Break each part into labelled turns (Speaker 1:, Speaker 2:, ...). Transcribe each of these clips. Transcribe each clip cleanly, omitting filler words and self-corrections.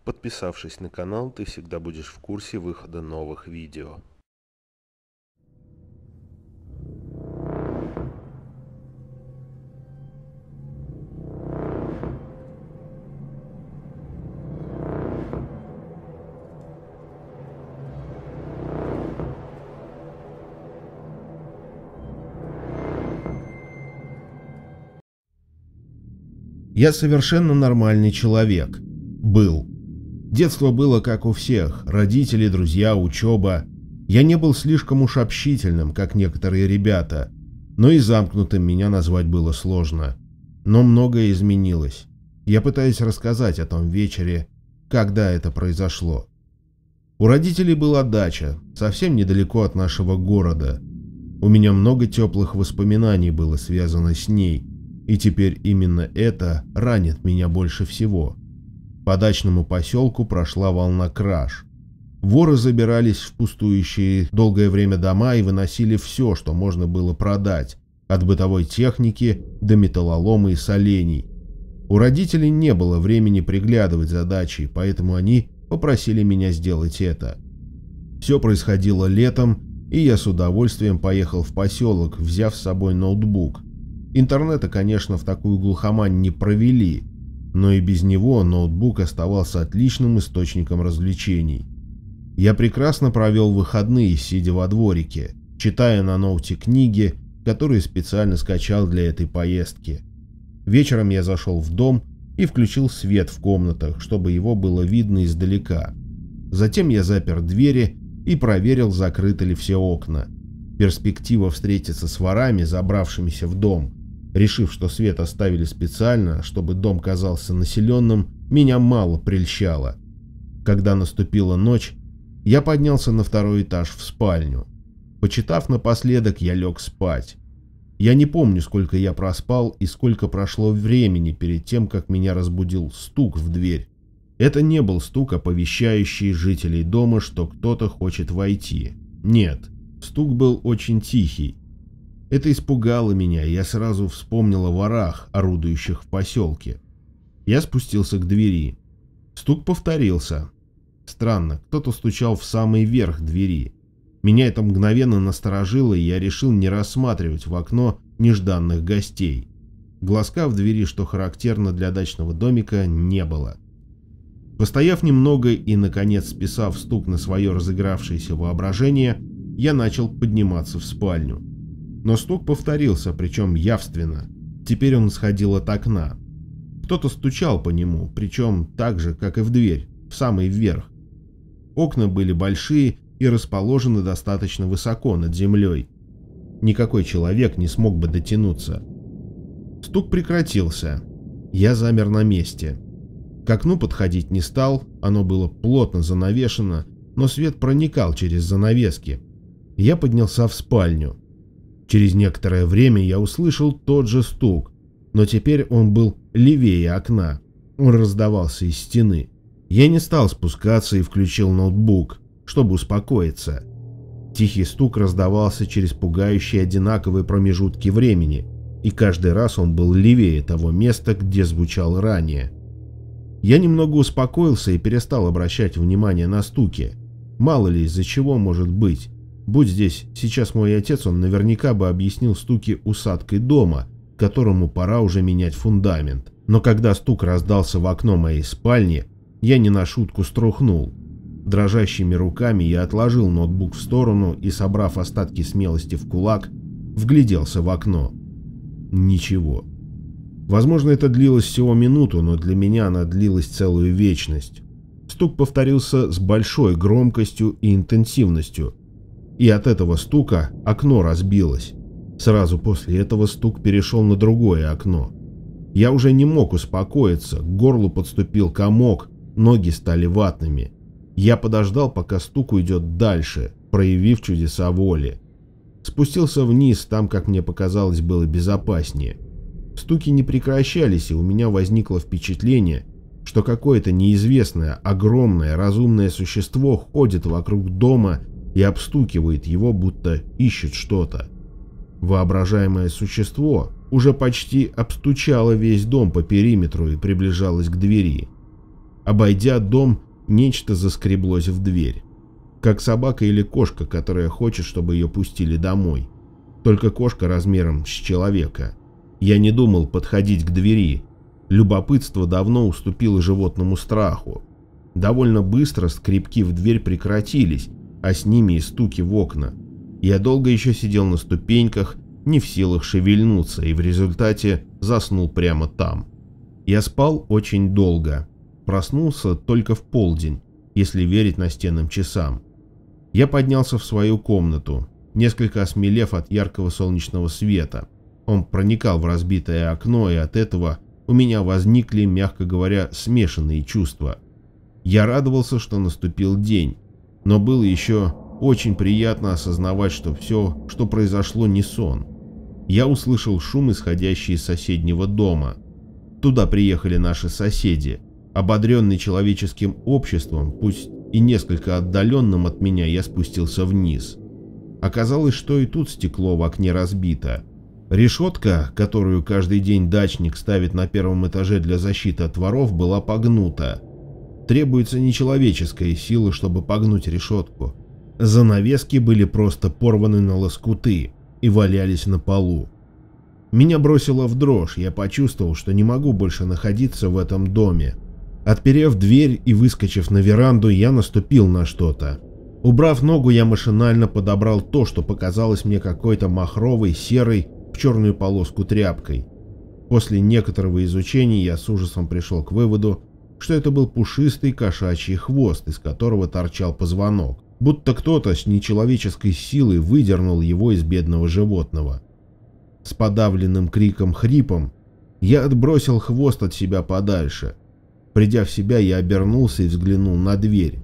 Speaker 1: Подписавшись на канал, ты всегда будешь в курсе выхода новых видео.
Speaker 2: Я совершенно нормальный человек. Был. Детство было как у всех. Родители, друзья, учеба. Я не был слишком уж общительным, как некоторые ребята. Но и замкнутым меня назвать было сложно. Но многое изменилось. Я пытаюсь рассказать о том вечере, когда это произошло. У родителей была дача, совсем недалеко от нашего города. У меня много теплых воспоминаний было связано с ней. И теперь именно это ранит меня больше всего. По дачному поселку прошла волна краж. Воры забирались в пустующие долгое время дома и выносили все, что можно было продать, от бытовой техники до металлолома и солений. У родителей не было времени приглядывать за дачей, поэтому они попросили меня сделать это. Все происходило летом, и я с удовольствием поехал в поселок, взяв с собой ноутбук. Интернета, конечно, в такую глухомань не провели, но и без него ноутбук оставался отличным источником развлечений. Я прекрасно провел выходные, сидя во дворике, читая на ноуте книги, которые специально скачал для этой поездки. Вечером я зашел в дом и включил свет в комнатах, чтобы его было видно издалека. Затем я запер двери и проверил, закрыты ли все окна. Перспектива встретиться с ворами, забравшимися в дом, решив, что свет оставили специально, чтобы дом казался населенным, меня мало прельщало. Когда наступила ночь, я поднялся на второй этаж в спальню. Почитав напоследок, я лег спать. Я не помню, сколько я проспал и сколько прошло времени перед тем, как меня разбудил стук в дверь. Это не был стук, оповещающий жителей дома, что кто-то хочет войти. Нет, стук был очень тихий. Это испугало меня, и я сразу вспомнил о ворах, орудующих в поселке. Я спустился к двери. Стук повторился. Странно, кто-то стучал в самый верх двери. Меня это мгновенно насторожило, и я решил не рассматривать в окно нежданных гостей. Глазка в двери, что характерно для дачного домика, не было. Постояв немного и, наконец, списав стук на свое разыгравшееся воображение, я начал подниматься в спальню. Но стук повторился, причем явственно. Теперь он исходил от окна. Кто-то стучал по нему, причем так же, как и в дверь, в самый верх. Окна были большие и расположены достаточно высоко над землей. Никакой человек не смог бы дотянуться. Стук прекратился. Я замер на месте. К окну подходить не стал, оно было плотно занавешено, но свет проникал через занавески. Я поднялся в спальню. Через некоторое время я услышал тот же стук, но теперь он был левее окна. Он раздавался из стены. Я не стал спускаться и включил ноутбук, чтобы успокоиться. Тихий стук раздавался через пугающие одинаковые промежутки времени, и каждый раз он был левее того места, где звучал ранее. Я немного успокоился и перестал обращать внимание на стуки. Мало ли из-за чего может быть. Будь здесь сейчас мой отец, он наверняка бы объяснил стуки усадкой дома, которому пора уже менять фундамент. Но когда стук раздался в окно моей спальни, я не на шутку струхнул. Дрожащими руками я отложил ноутбук в сторону и, собрав остатки смелости в кулак, вгляделся в окно. Ничего. Возможно, это длилось всего минуту, но для меня она длилась целую вечность. Стук повторился с большой громкостью и интенсивностью. И от этого стука окно разбилось. Сразу после этого стук перешел на другое окно. Я уже не мог успокоиться, к горлу подступил комок, ноги стали ватными. Я подождал, пока стук уйдет дальше, проявив чудеса воли. Спустился вниз, там, как мне показалось, было безопаснее. Стуки не прекращались, и у меня возникло впечатление, что какое-то неизвестное, огромное, разумное существо ходит вокруг дома и обстукивает его, будто ищет что-то. Воображаемое существо уже почти обстучало весь дом по периметру и приближалось к двери. Обойдя дом, нечто заскреблось в дверь. Как собака или кошка, которая хочет, чтобы ее пустили домой. Только кошка размером с человека. Я не думал подходить к двери. Любопытство давно уступило животному страху. Довольно быстро скребки в дверь прекратились, а с ними и стуки в окна. Я долго еще сидел на ступеньках, не в силах шевельнуться, и в результате заснул прямо там. Я спал очень долго. Проснулся только в полдень, если верить настенным часам. Я поднялся в свою комнату, несколько осмелев от яркого солнечного света. Он проникал в разбитое окно, и от этого у меня возникли, мягко говоря, смешанные чувства. Я радовался, что наступил день, но было еще очень приятно осознавать, что все, что произошло, не сон. Я услышал шум, исходящий из соседнего дома. Туда приехали наши соседи. Ободренный человеческим обществом, пусть и несколько отдаленным от меня, я спустился вниз. Оказалось, что и тут стекло в окне разбито. Решетка, которую каждый день дачник ставит на первом этаже для защиты от воров, была погнута. Требуется нечеловеческая сила, чтобы погнуть решетку. Занавески были просто порваны на лоскуты и валялись на полу. Меня бросило в дрожь, я почувствовал, что не могу больше находиться в этом доме. Отперев дверь и выскочив на веранду, я наступил на что-то. Убрав ногу, я машинально подобрал то, что показалось мне какой-то махровой, серой, в черную полоску тряпкой. После некоторого изучения я с ужасом пришел к выводу, что это был пушистый кошачий хвост, из которого торчал позвонок, будто кто-то с нечеловеческой силой выдернул его из бедного животного. С подавленным криком-хрипом я отбросил хвост от себя подальше. Придя в себя, я обернулся и взглянул на дверь.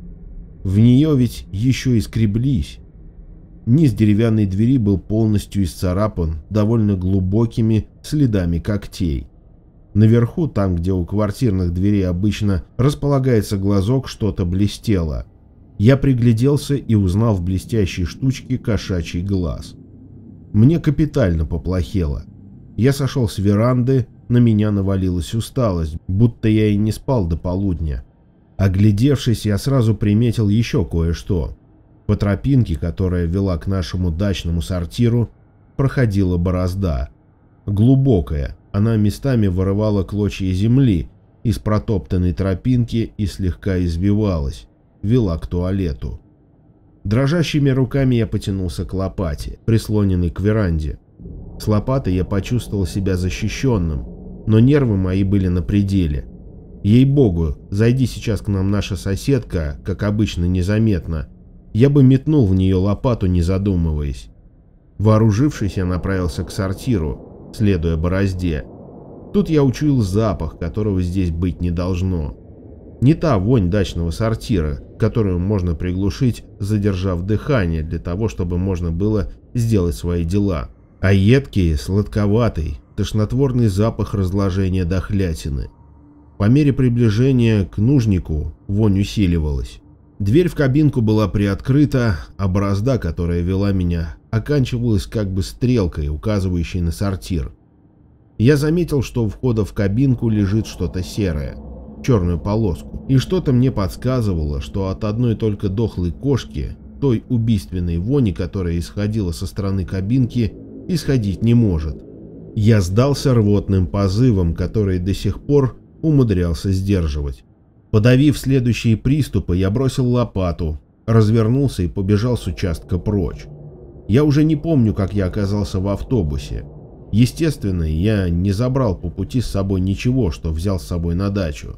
Speaker 2: В нее ведь еще и скреблись. Низ деревянной двери был полностью исцарапан довольно глубокими следами когтей. Наверху, там, где у квартирных дверей обычно располагается глазок, что-то блестело. Я пригляделся и узнал в блестящей штучке кошачий глаз. Мне капитально поплохело. Я сошел с веранды, на меня навалилась усталость, будто я и не спал до полудня. Оглядевшись, я сразу приметил еще кое-что. По тропинке, которая вела к нашему дачному сортиру, проходила борозда. Глубокая, она местами вырывала клочья земли из протоптанной тропинки и слегка извивалась, вела к туалету. Дрожащими руками я потянулся к лопате, прислоненной к веранде. С лопатой я почувствовал себя защищенным, но нервы мои были на пределе. Ей-богу, зайди сейчас к нам наша соседка, как обычно, незаметно, я бы метнул в нее лопату, не задумываясь. Вооружившись, я направился к сортиру, следуя борозде. Тут я учуял запах, которого здесь быть не должно. Не та вонь дачного сортира, которую можно приглушить, задержав дыхание, для того, чтобы можно было сделать свои дела, а едкий, сладковатый, тошнотворный запах разложения дохлятины. По мере приближения к нужнику вонь усиливалась. Дверь в кабинку была приоткрыта, а борозда, которая вела меня, оканчивалась как бы стрелкой, указывающей на сортир. Я заметил, что у входа в кабинку лежит что-то серое, черную полоску, и что-то мне подсказывало, что от одной только дохлой кошки, той убийственной вони, которая исходила со стороны кабинки, исходить не может. Я сдался рвотным позывом, который до сих пор умудрялся сдерживать. Подавив следующие приступы, я бросил лопату, развернулся и побежал с участка прочь. Я уже не помню, как я оказался в автобусе. Естественно, я не забрал по пути с собой ничего, что взял с собой на дачу.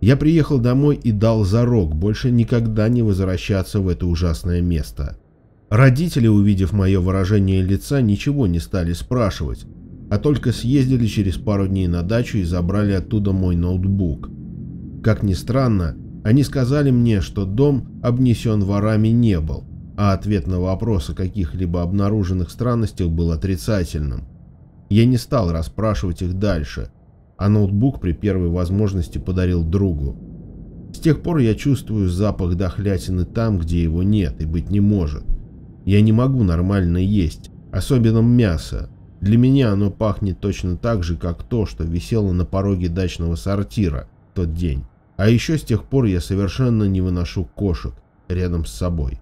Speaker 2: Я приехал домой и дал зарок больше никогда не возвращаться в это ужасное место. Родители, увидев мое выражение лица, ничего не стали спрашивать, а только съездили через пару дней на дачу и забрали оттуда мой ноутбук. Как ни странно, они сказали мне, что дом обнесен ворами не был, а ответ на вопрос о каких-либо обнаруженных странностях был отрицательным. Я не стал расспрашивать их дальше, а ноутбук при первой возможности подарил другу. С тех пор я чувствую запах дохлятины там, где его нет и быть не может. Я не могу нормально есть, особенно мясо. Для меня оно пахнет точно так же, как то, что висело на пороге дачного сортира в тот день. А еще с тех пор я совершенно не выношу кошек рядом с собой.